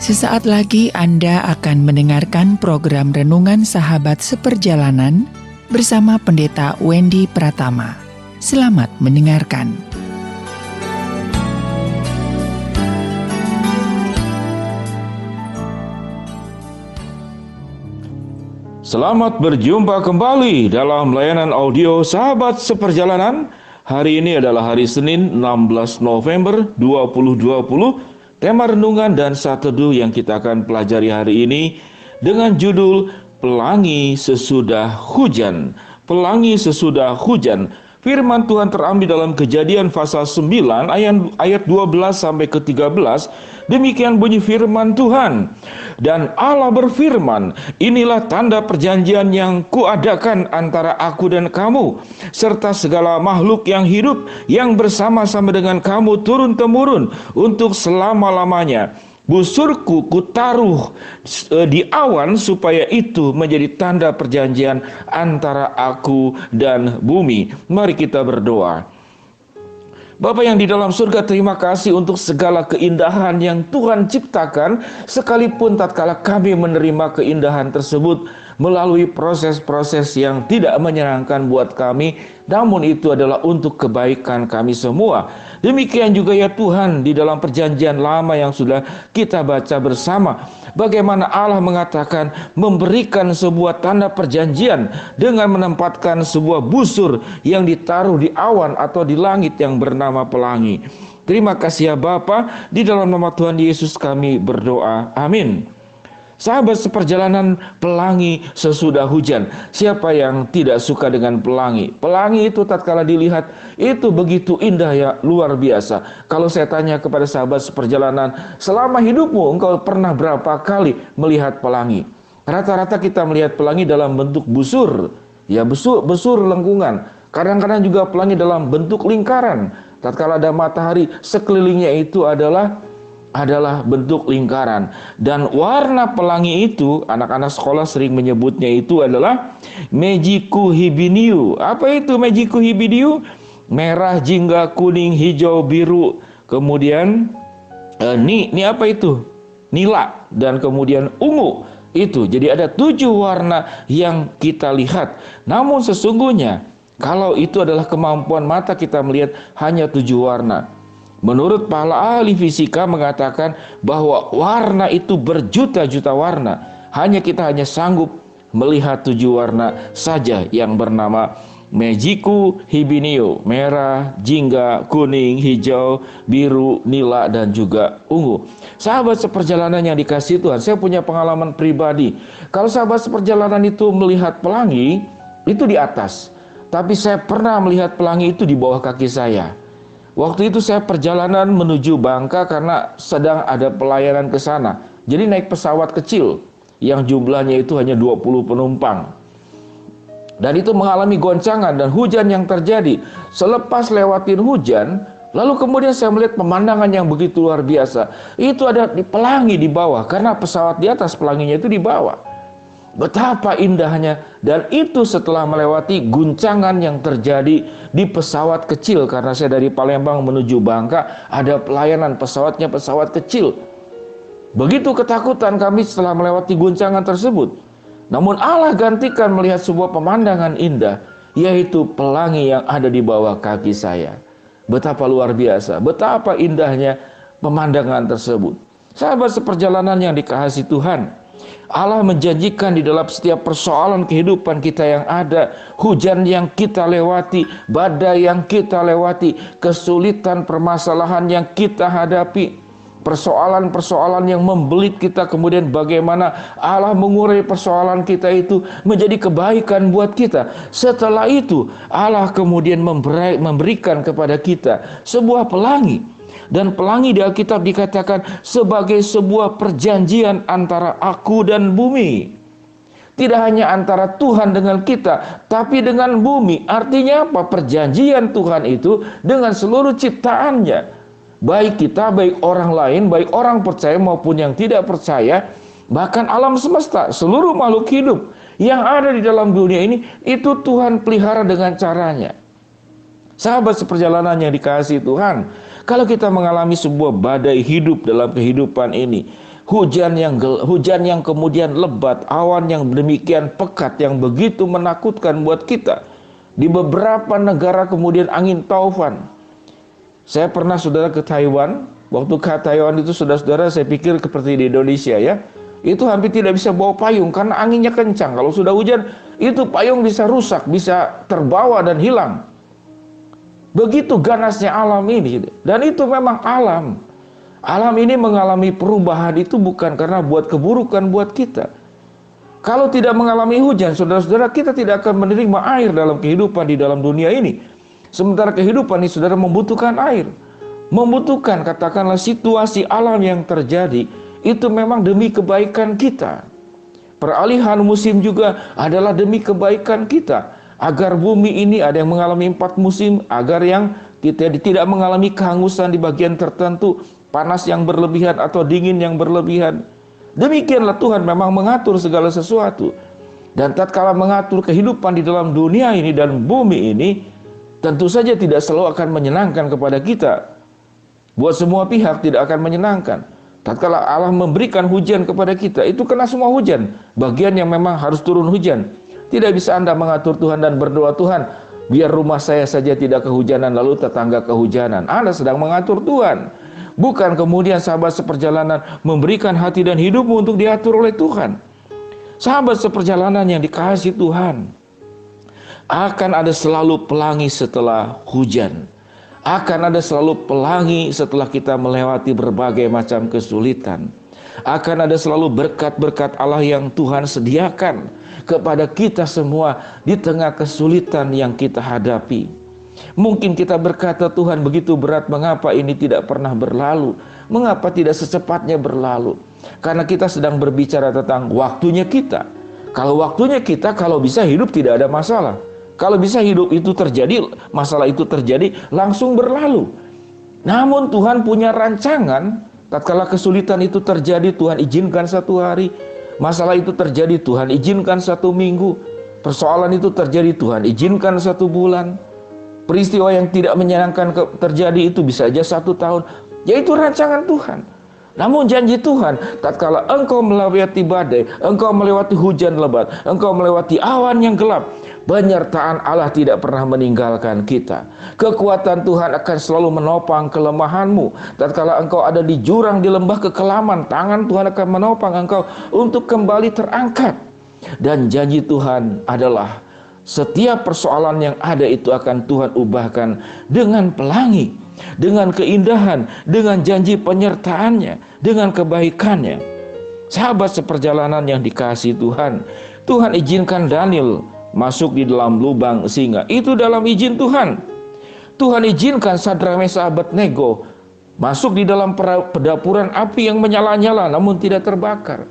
Sesaat lagi Anda akan mendengarkan program Renungan Sahabat Seperjalanan bersama Pendeta Wendy Pratama. Selamat mendengarkan. Selamat berjumpa kembali dalam layanan audio Sahabat Seperjalanan. Hari ini adalah hari Senin 16 November 2020. Tema renungan dan saat teduh yang kita akan pelajari hari ini dengan judul Pelangi Sesudah Hujan. Pelangi Sesudah Hujan. Firman Tuhan terambil dalam Kejadian pasal 9 ayat 12 sampai ke 13. Demikian bunyi firman Tuhan. Dan Allah berfirman, inilah tanda perjanjian yang kuadakan antara aku dan kamu, serta segala makhluk yang hidup yang bersama-sama dengan kamu turun-temurun untuk selama-lamanya. Busurku kutaruh di awan supaya itu menjadi tanda perjanjian antara aku dan bumi. Mari kita berdoa. Bapa yang di dalam surga, terima kasih untuk segala keindahan yang Tuhan ciptakan, sekalipun tatkala kami menerima keindahan tersebut melalui proses-proses yang tidak menyenangkan buat kami, namun itu adalah untuk kebaikan kami semua. Demikian juga ya Tuhan, di dalam perjanjian lama yang sudah kita baca bersama, bagaimana Allah mengatakan memberikan sebuah tanda perjanjian dengan menempatkan sebuah busur yang ditaruh di awan atau di langit yang bernama pelangi. Terima kasih ya Bapa, di dalam nama Tuhan Yesus kami berdoa. Amin. Sahabat seperjalanan, pelangi sesudah hujan. Siapa yang tidak suka dengan pelangi? Pelangi itu tatkala dilihat itu begitu indah ya, luar biasa. Kalau saya tanya kepada sahabat seperjalanan, selama hidupmu engkau pernah berapa kali melihat pelangi? Rata-rata kita melihat pelangi dalam bentuk busur, ya busur lengkungan. Kadang-kadang juga pelangi dalam bentuk lingkaran. Tatkala ada matahari, sekelilingnya itu adalah bentuk lingkaran. Dan warna pelangi itu, anak-anak sekolah sering menyebutnya itu adalah Mejiku Hibiniu. Apa itu Mejiku Hibiniu? Merah, jingga, kuning, hijau, biru. Kemudian ini apa itu? Nila. Dan kemudian ungu. Itu, jadi ada 7 warna yang kita lihat. Namun sesungguhnya kalau itu adalah kemampuan mata kita melihat hanya 7 warna. Menurut para ahli fisika mengatakan bahwa warna itu berjuta-juta warna. Kita hanya sanggup melihat 7 warna saja yang bernama Mejiku Hibiniu. Merah, jingga, kuning, hijau, biru, nila, dan juga ungu. Sahabat seperjalanan yang dikasihi Tuhan, saya punya pengalaman pribadi. Kalau sahabat seperjalanan itu melihat pelangi, itu di atas. Tapi saya pernah melihat pelangi itu di bawah kaki saya. Waktu itu saya perjalanan menuju Bangka karena sedang ada pelayanan ke sana. Jadi naik pesawat kecil yang jumlahnya itu hanya 20 penumpang. Dan itu mengalami goncangan dan hujan yang terjadi. Selepas lewatin hujan, lalu kemudian saya melihat pemandangan yang begitu luar biasa. Itu ada di pelangi di bawah, karena pesawat di atas, pelanginya itu di bawah. Betapa indahnya. Dan itu setelah melewati guncangan yang terjadi di pesawat kecil. Karena saya dari Palembang menuju Bangka, ada pelayanan pesawatnya pesawat kecil. Begitu ketakutan kami setelah melewati guncangan tersebut. Namun Allah gantikan melihat sebuah pemandangan indah, yaitu pelangi yang ada di bawah kaki saya. Betapa luar biasa, betapa indahnya pemandangan tersebut. Sahabat seperjalanan yang dikasihi Tuhan, Allah menjanjikan di dalam setiap persoalan kehidupan kita yang ada, hujan yang kita lewati, badai yang kita lewati, kesulitan permasalahan yang kita hadapi, persoalan-persoalan yang membelit kita, kemudian bagaimana Allah mengurai persoalan kita itu menjadi kebaikan buat kita. Setelah itu Allah kemudian memberikan kepada kita sebuah pelangi. Dan pelangi di Alkitab dikatakan sebagai sebuah perjanjian antara aku dan bumi. Tidak hanya antara Tuhan dengan kita, tapi dengan bumi. Artinya apa? Perjanjian Tuhan itu dengan seluruh ciptaannya. Baik kita, baik orang lain, baik orang percaya maupun yang tidak percaya, bahkan alam semesta, seluruh makhluk hidup yang ada di dalam dunia ini, itu Tuhan pelihara dengan caranya. Sahabat seperjalanan yang dikasihi Tuhan, kalau kita mengalami sebuah badai hidup dalam kehidupan ini, hujan yang kemudian lebat, awan yang demikian pekat yang begitu menakutkan buat kita. Di beberapa negara kemudian angin taufan. Saya pernah saudara ke Taiwan. Waktu ke Taiwan itu saudara-saudara, saya pikir seperti di Indonesia ya. Itu hampir tidak bisa bawa payung karena anginnya kencang. Kalau sudah hujan, itu payung bisa rusak, bisa terbawa dan hilang. Begitu ganasnya alam ini. Dan itu memang alam. Alam ini mengalami perubahan itu bukan karena buat keburukan buat kita. Kalau tidak mengalami hujan, saudara-saudara, kita tidak akan menerima air dalam kehidupan di dalam dunia ini. Sementara kehidupan ini saudara membutuhkan air. Membutuhkan katakanlah situasi alam yang terjadi. Itu memang demi kebaikan kita. Peralihan musim juga adalah demi kebaikan kita. Agar bumi ini ada yang mengalami 4 musim. Agar yang tidak mengalami kehangusan di bagian tertentu. Panas yang berlebihan atau dingin yang berlebihan. Demikianlah Tuhan memang mengatur segala sesuatu. Dan tatkala mengatur kehidupan di dalam dunia ini dan bumi ini, tentu saja tidak selalu akan menyenangkan kepada kita. Buat semua pihak tidak akan menyenangkan. Tatkala Allah memberikan hujan kepada kita, itu kena semua hujan. Bagian yang memang harus turun hujan. Tidak bisa Anda mengatur Tuhan dan berdoa, Tuhan, biar rumah saya saja tidak kehujanan, lalu tetangga kehujanan. Anda sedang mengatur Tuhan. Bukan kemudian sahabat seperjalanan memberikan hati dan hidupmu untuk diatur oleh Tuhan. Sahabat seperjalanan yang dikasihi Tuhan, akan ada selalu pelangi setelah hujan. Akan ada selalu pelangi setelah kita melewati berbagai macam kesulitan. Akan ada selalu berkat-berkat Allah yang Tuhan sediakan kepada kita semua di tengah kesulitan yang kita hadapi. Mungkin kita berkata, Tuhan begitu berat, mengapa ini tidak pernah berlalu? Mengapa tidak secepatnya berlalu? Karena kita sedang berbicara tentang waktunya kita. Kalau waktunya kita, kalau bisa hidup tidak ada masalah. Kalau bisa hidup itu terjadi, masalah itu terjadi, langsung berlalu. Namun Tuhan punya rancangan. Tatkala kesulitan itu terjadi, Tuhan izinkan 1 hari. Masalah itu terjadi, Tuhan izinkan 1 minggu. Persoalan itu terjadi, Tuhan izinkan 1 bulan. Peristiwa yang tidak menyenangkan terjadi itu bisa aja 1 tahun. Yaitu rancangan Tuhan. Namun janji Tuhan, tatkala engkau melewati badai, engkau melewati hujan lebat, engkau melewati awan yang gelap, penyertaan Allah tidak pernah meninggalkan kita. Kekuatan Tuhan akan selalu menopang kelemahanmu. Tatkala engkau ada di jurang, di lembah kekelaman, tangan Tuhan akan menopang engkau untuk kembali terangkat. Dan janji Tuhan adalah setiap persoalan yang ada itu akan Tuhan ubahkan dengan pelangi, dengan keindahan, dengan janji penyertaannya, dengan kebaikannya. Sahabat seperjalanan yang dikasihi Tuhan, Tuhan izinkan Daniel masuk di dalam lubang singa. Itu dalam izin Tuhan. Tuhan izinkan Sadrak Mesak Abednego masuk di dalam pedapuran api yang menyala-nyala namun tidak terbakar.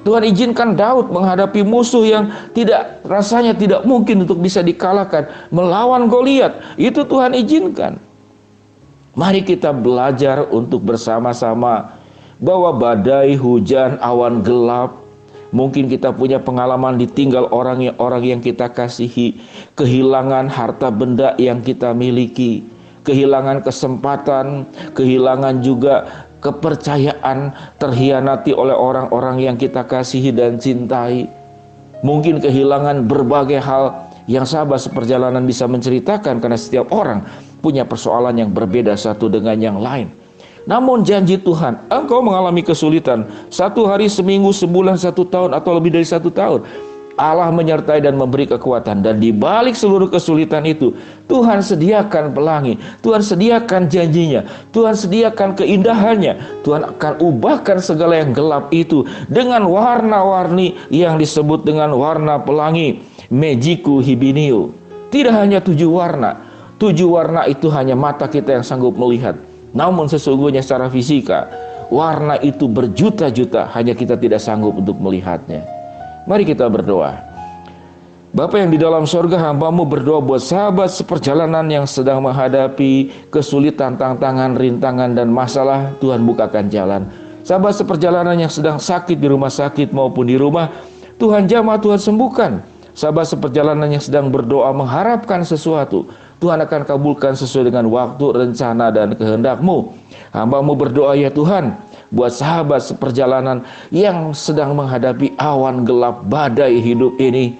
Tuhan izinkan Daud menghadapi musuh yang rasanya tidak mungkin untuk bisa dikalahkan, melawan Goliat. Itu Tuhan izinkan. Mari kita belajar untuk bersama-sama bahwa badai, hujan, awan gelap, mungkin kita punya pengalaman ditinggal orang yang kita kasihi, kehilangan harta benda yang kita miliki, kehilangan kesempatan, kehilangan juga kepercayaan, terhianati oleh orang-orang yang kita kasihi dan cintai. Mungkin kehilangan berbagai hal yang sahabat seperjalanan bisa menceritakan, karena setiap orang punya persoalan yang berbeda satu dengan yang lain. Namun janji Tuhan, engkau mengalami kesulitan 1 hari, seminggu, sebulan, 1 tahun, atau lebih dari 1 tahun, Allah menyertai dan memberi kekuatan. Dan di balik seluruh kesulitan itu, Tuhan sediakan pelangi, Tuhan sediakan janjinya, Tuhan sediakan keindahannya. Tuhan akan ubahkan segala yang gelap itu dengan warna-warni yang disebut dengan warna pelangi, Magiku Hibinio. Tidak hanya 7 warna. 7 warna itu hanya mata kita yang sanggup melihat. Namun sesungguhnya secara fisika, warna itu berjuta-juta, hanya kita tidak sanggup untuk melihatnya. Mari kita berdoa. Bapa yang di dalam sorga, hamba-Mu berdoa buat sahabat seperjalanan yang sedang menghadapi kesulitan, tantangan, rintangan, dan masalah. Tuhan bukakan jalan. Sahabat seperjalanan yang sedang sakit di rumah sakit maupun di rumah, Tuhan jamah, Tuhan sembuhkan. Sahabat seperjalanan yang sedang berdoa mengharapkan sesuatu, Tuhan akan kabulkan sesuai dengan waktu, rencana, dan kehendak-Mu. Hamba-Mu berdoa, ya Tuhan, buat sahabat seperjalanan yang sedang menghadapi awan gelap badai hidup ini.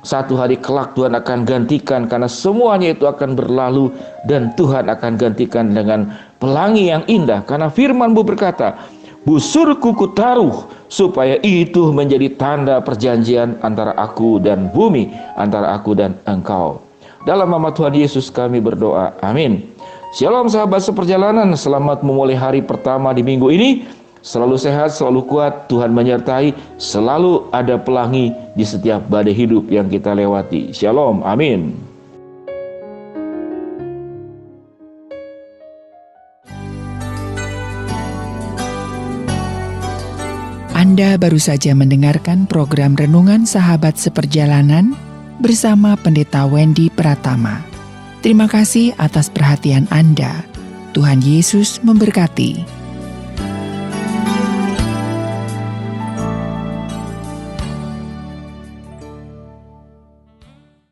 Satu hari kelak Tuhan akan gantikan, karena semuanya itu akan berlalu, dan Tuhan akan gantikan dengan pelangi yang indah. Karena firman-Mu berkata, busurku kutaruh supaya itu menjadi tanda perjanjian antara aku dan bumi, antara aku dan Engkau. Dalam nama Tuhan Yesus kami berdoa, amin. Shalom sahabat seperjalanan, selamat memulai hari pertama di minggu ini. Selalu sehat, selalu kuat, Tuhan menyertai, selalu ada pelangi di setiap badai hidup yang kita lewati. Shalom, amin. Anda baru saja mendengarkan program Renungan Sahabat Seperjalanan bersama Pendeta Wendy Pratama. Terima kasih atas perhatian Anda. Tuhan Yesus memberkati.